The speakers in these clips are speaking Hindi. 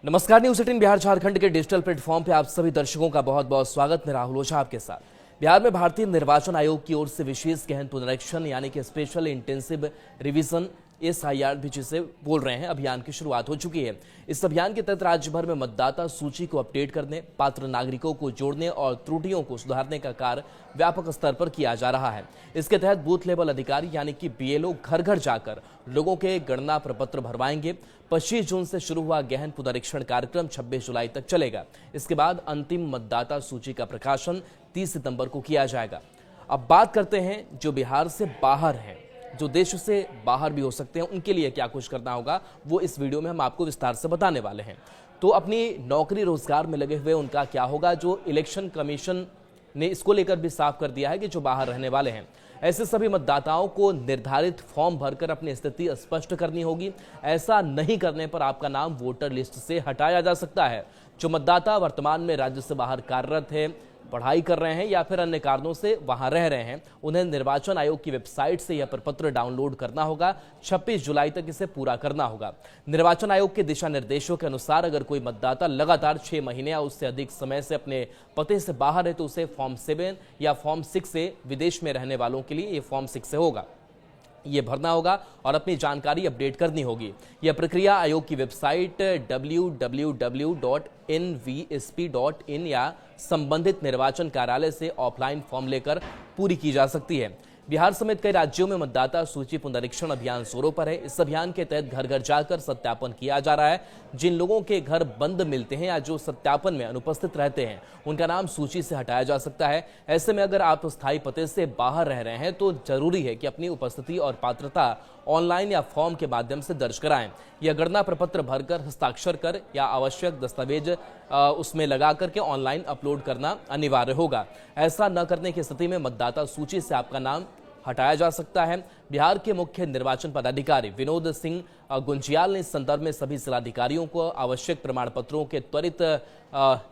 नमस्कार। न्यूज 18 बिहार झारखंड के डिजिटल प्लेटफॉर्म पे आप सभी दर्शकों का बहुत बहुत स्वागत। मैं राहुल ओझा आपके साथ। बिहार में भारतीय निर्वाचन आयोग की ओर से विशेष गहन पुनरीक्षण यानी कि स्पेशल इंटेंसिव रिवीजन SIR भी जिसे बोल रहे हैं अभियान की शुरुआत हो चुकी है। इस अभियान के तहत राज्य भर में मतदाता सूची को अपडेट करने, पात्र नागरिकों को जोड़ने और त्रुटियों को सुधारने का कार्य व्यापक स्तर पर किया जा रहा है। इसके तहत बूथ लेवल अधिकारी यानी कि BLO घर घर जाकर लोगों के गणना प्रपत्र भरवाएंगे। 25 जून से शुरू हुआ गहन पुनरीक्षण कार्यक्रम 26 जुलाई तक चलेगा। इसके बाद अंतिम मतदाता सूची का प्रकाशन 30 सितंबर को किया जाएगा। अब बात करते हैं जो बिहार से बाहर हैं, जो देश से बाहर भी हो सकते हैं, उनके लिए क्या कुछ करना होगा वो इस वीडियो में हम आपको विस्तार से बताने वाले हैं। तो अपनी नौकरी रोजगार में लगे हुए उनका क्या होगा, जो इलेक्शन कमीशन ने इसको लेकर भी साफ कर दिया है कि जो बाहर रहने वाले हैं ऐसे सभी मतदाताओं को निर्धारित फॉर्म भरकर अपनी स्थिति स्पष्ट करनी होगी। ऐसा नहीं करने पर आपका नाम वोटर लिस्ट से हटाया जा सकता है। जो मतदाता वर्तमान में राज्य से बाहर कार्यरत है, पढ़ाई कर रहे हैं या फिर अन्य कारणों से वहां रह रहे हैं, उन्हें निर्वाचन आयोग की वेबसाइट से यह प्रपत्र डाउनलोड करना होगा। 26 जुलाई तक इसे पूरा करना होगा। निर्वाचन आयोग के दिशा निर्देशों के अनुसार अगर कोई मतदाता लगातार 6 महीने या उससे अधिक समय से अपने पते से बाहर है तो उसे फॉर्म 7 या फॉर्म 6 से, विदेश में रहने वालों के लिए ये फॉर्म 6 से होगा, ये भरना होगा और अपनी जानकारी अपडेट करनी होगी। यह प्रक्रिया आयोग की वेबसाइट www.nvsp.in या संबंधित निर्वाचन कार्यालय से ऑफलाइन फॉर्म लेकर पूरी की जा सकती है। बिहार समेत कई राज्यों में मतदाता सूची पुनरीक्षण अभियान जोरों पर है। इस अभियान के तहत घर घर जाकर सत्यापन किया जा रहा है। जिन लोगों के घर बंद मिलते हैं या जो सत्यापन में अनुपस्थित रहते हैं, उनका नाम सूची से हटाया जा सकता है। ऐसे में अगर आप स्थायी पते से बाहर रह रहे हैं तो जरूरी है कि अपनी उपस्थिति और पात्रता ऑनलाइन या फॉर्म के माध्यम से दर्ज कराएं। यह गणना प्रपत्र भरकर हस्ताक्षर कर या आवश्यक दस्तावेज उसमें लगा करके ऑनलाइन अपलोड करना अनिवार्य होगा। ऐसा न करने की स्थिति में मतदाता सूची से आपका नाम हटाया जा सकता है। बिहार के मुख्य निर्वाचन पदाधिकारी विनोद सिंह गुंजियाल ने इस संदर्भ में सभी जिलाधिकारियों को आवश्यक प्रमाण पत्रों के त्वरित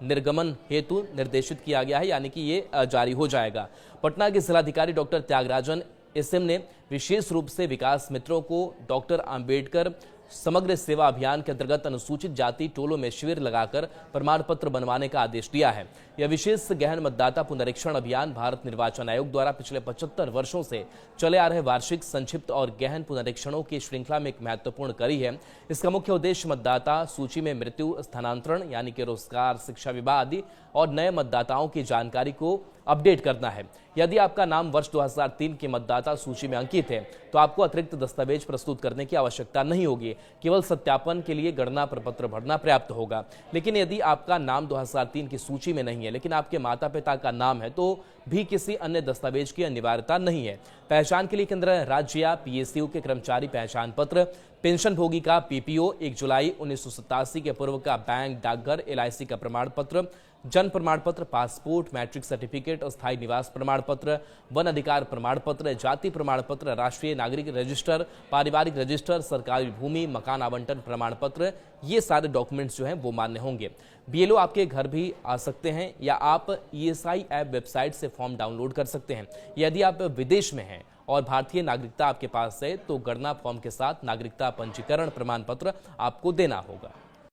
निर्गमन हेतु निर्देशित किया गया है, यानी कि ये जारी हो जाएगा। पटना के जिलाधिकारी डॉक्टर त्यागराजन SM ने विशेष रूप से विकास मित्रों को डॉक्टर अंबेडकर समग्र सेवा अभियान के अंतर्गत अनुसूचित जाति टोलों में शिविर लगाकर प्रमाण पत्र बनवाने का आदेश दिया है। यह विशेष गहन मतदाता पुनरीक्षण अभियान भारत निर्वाचन आयोग द्वारा पिछले 75 वर्षों से चले आ रहे वार्षिक, संक्षिप्त और गहन पुनरीक्षणों की श्रृंखला में एक महत्वपूर्ण कड़ी है। इसका मुख्य उद्देश्य मतदाता सूची में मृत्यु, स्थानांतरण यानी कि रोजगार, शिक्षा विवाह आदि और नए मतदाताओं की जानकारी को अपडेट करना है। यदि आपका नाम वर्ष 2003 की मतदाता सूची में अंकित है तो आपको अतिरिक्त दस्तावेज प्रस्तुत करने की आवश्यकता नहीं होगी। केवल सत्यापन के लिए गणना प्रपत्र भरना पर्याप्त होगा। लेकिन यदि आपका नाम 2003 की सूची में नहीं है लेकिन आपके माता पिता का नाम है तो भी किसी अन्य दस्तावेज की अनिवार्यता नहीं है। पहचान के लिए केंद्र राज्य या PSU के कर्मचारी पहचान पत्र, पेंशन भोगी का PPO, 1 जुलाई 1987 के पूर्व का बैंक, डाकघर, LIC का प्रमाण पत्र, जन्म प्रमाण पत्र, पासपोर्ट, मैट्रिक सर्टिफिकेट, अस्थायी निवास प्रमाण पत्र, वन अधिकार प्रमाण पत्र, जाति प्रमाण पत्र, राष्ट्रीय नागरिक रजिस्टर, पारिवारिक रजिस्टर, सरकारी भूमि, मकान आवंटन प्रमाण पत्र, ये सारे डॉक्यूमेंट्स जो हैं वो मान्य होंगे। BLO आपके घर भी आ सकते हैं या आप ESI ऐप वेबसाइट से फॉर्म डाउनलोड कर सकते हैं। यदि आप विदेश में हैं और भारतीय नागरिकता आपके पास है तो गणना फॉर्म के साथ नागरिकता पंजीकरण प्रमाण पत्र आपको देना होगा।